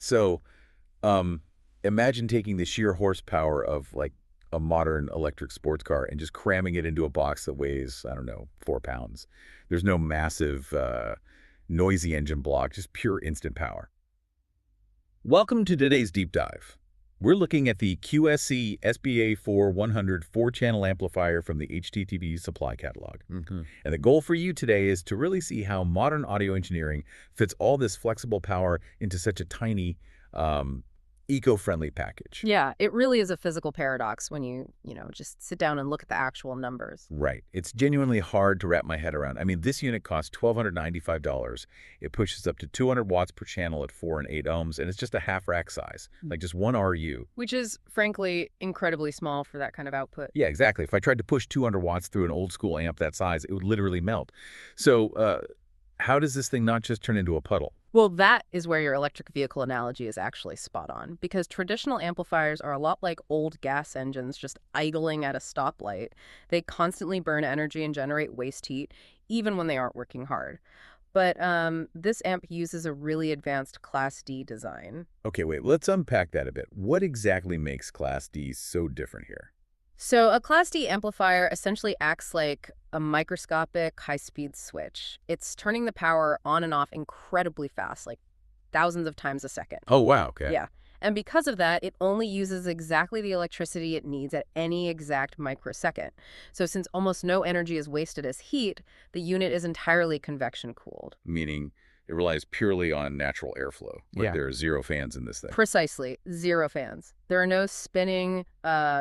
So imagine taking the sheer horsepower of like a modern electric sports car and just cramming it into a box that weighs, I don't know, 4 pounds. There's no massive, noisy engine block, just pure instant power. Welcome to today's deep dive. We're looking at the QSC SPA4-100 4-channel amplifier from the HDTVSupply catalog. And the goal for you today is to really see how modern audio engineering fits all this flexible power into such a tiny, eco-friendly package. Yeah, it really is a physical paradox when you just sit down and look at the actual numbers. Right. It's genuinely hard to wrap my head around. I mean, this unit costs $1,295. It pushes up to 200 watts per channel at 4 and 8 ohms, and it's just a half rack size, like just one RU. Which is, frankly, incredibly small for that kind of output. Yeah, exactly. If I tried to push 200 watts through an old school amp that size, it would literally melt. So how does this thing not just turn into a puddle? Well, that is where your electric vehicle analogy is actually spot on, because traditional amplifiers are a lot like old gas engines just idling at a stoplight. They constantly burn energy and generate waste heat, even when they aren't working hard. But this amp uses a really advanced Class D design. Okay, wait, let's unpack that a bit. What exactly makes Class D so different here? So a Class D amplifier essentially acts like a microscopic high-speed switch. It's turning the power on and off incredibly fast, like thousands of times a second. Oh, wow, okay. Yeah. And because of that, it only uses exactly the electricity it needs at any exact microsecond. So since almost no energy is wasted as heat, the unit is entirely convection cooled. Meaning it relies purely on natural airflow. Like Yeah. there are 0 fans in this thing. Precisely. 0 fans. There are no spinning,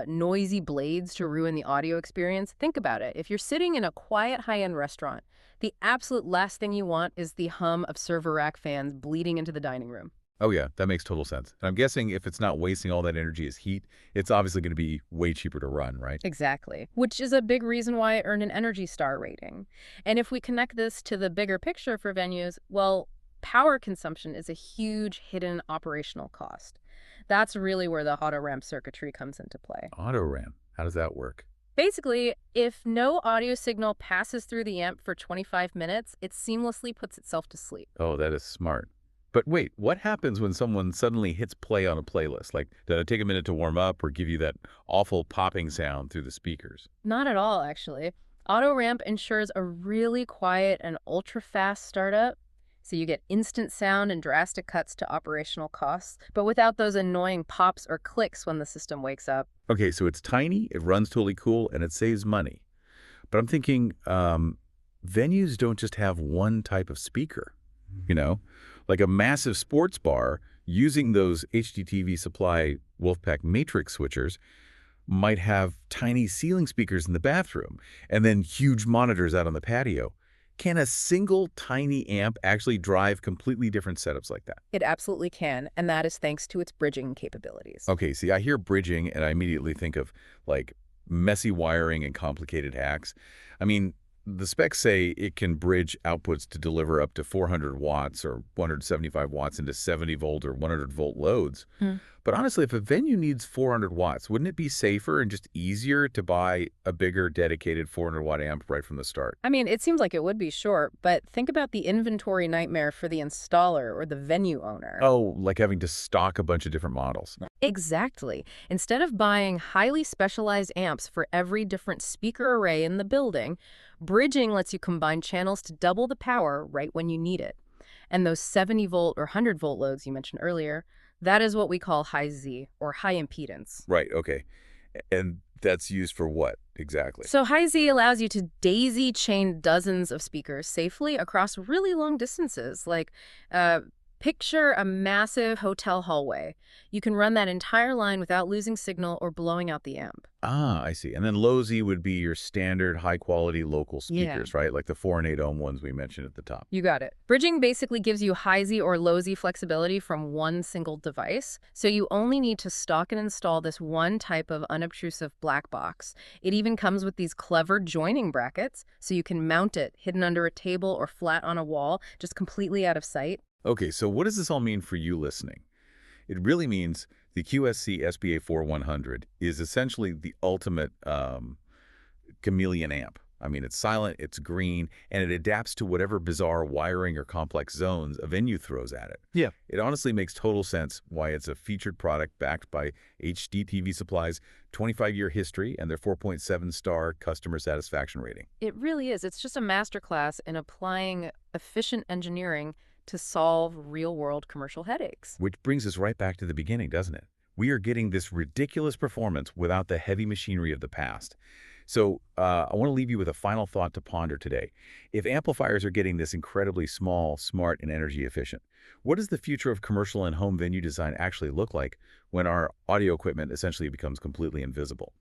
noisy blades to ruin the audio experience. Think about it. If you're sitting in a quiet high-end restaurant, the absolute last thing you want is the hum of server rack fans bleeding into the dining room. Oh, yeah, that makes total sense. And I'm guessing if it's not wasting all that energy as heat, it's obviously going to be way cheaper to run, right? Exactly. Which is a big reason why it earned an Energy Star rating. And if we connect this to the bigger picture for venues, well, power consumption is a huge hidden operational cost. That's really where the auto ramp circuitry comes into play. Auto ramp, how does that work? Basically, if no audio signal passes through the amp for 25 minutes, it seamlessly puts itself to sleep. Oh, that is smart. But wait, what happens when someone suddenly hits play on a playlist? Like, did it take a minute to warm up or give you that awful popping sound through the speakers? Not at all, actually. Auto ramp ensures a really quiet and ultra-fast startup, so you get instant sound and drastic cuts to operational costs, but without those annoying pops or clicks when the system wakes up. Okay, so it's tiny, it runs totally cool, and it saves money. But I'm thinking, venues don't just have one type of speaker, you know? Like a massive sports bar using those HDTVSupply Wolfpack matrix switchers might have tiny ceiling speakers in the bathroom and then huge monitors out on the patio. Can a single tiny amp actually drive completely different setups like that? It absolutely can, and that is thanks to its bridging capabilities. Okay, see, I hear bridging and I immediately think of like messy wiring and complicated hacks. I mean, the specs say it can bridge outputs to deliver up to 400 watts or 175 watts into 70-volt or 100-volt loads. But honestly, if a venue needs 400 watts, wouldn't it be safer and just easier to buy a bigger dedicated 400-watt amp right from the start? I mean, it seems like it would be short, but think about the inventory nightmare for the installer or the venue owner. Oh, like having to stock a bunch of different models. Exactly. Instead of buying highly specialized amps for every different speaker array in the building, bridging lets you combine channels to double the power right when you need it. And those 70-volt or 100-volt loads you mentioned earlier, that is what we call high Z, or high impedance. Right, okay. And that's used for what exactly? So high Z allows you to daisy chain dozens of speakers safely across really long distances, like picture a massive hotel hallway. You can run that entire line without losing signal or blowing out the amp. Ah, I see. And then low Z would be your standard high-quality local speakers, right? Like the 4 and 8 ohm ones we mentioned at the top. You got it. Bridging basically gives you high Z or low Z flexibility from one single device, so you only need to stock and install this one type of unobtrusive black box. It even comes with these clever joining brackets, so you can mount it hidden under a table or flat on a wall, just completely out of sight. Okay, so what does this all mean for you listening? It really means the QSC SPA4-100 is essentially the ultimate chameleon amp. I mean, it's silent, it's green, and it adapts to whatever bizarre wiring or complex zones a venue throws at it. Yeah. It honestly makes total sense why it's a featured product backed by HDTV Supply's 25-year history and their 4.7-star customer satisfaction rating. It really is. It's just a masterclass in applying efficient engineering to solve real-world commercial headaches. Which brings us right back to the beginning, doesn't it? We are getting this ridiculous performance without the heavy machinery of the past. So I want to leave you with a final thought to ponder today. If amplifiers are getting this incredibly small, smart, and energy efficient, what does the future of commercial and home venue design actually look like when our audio equipment essentially becomes completely invisible?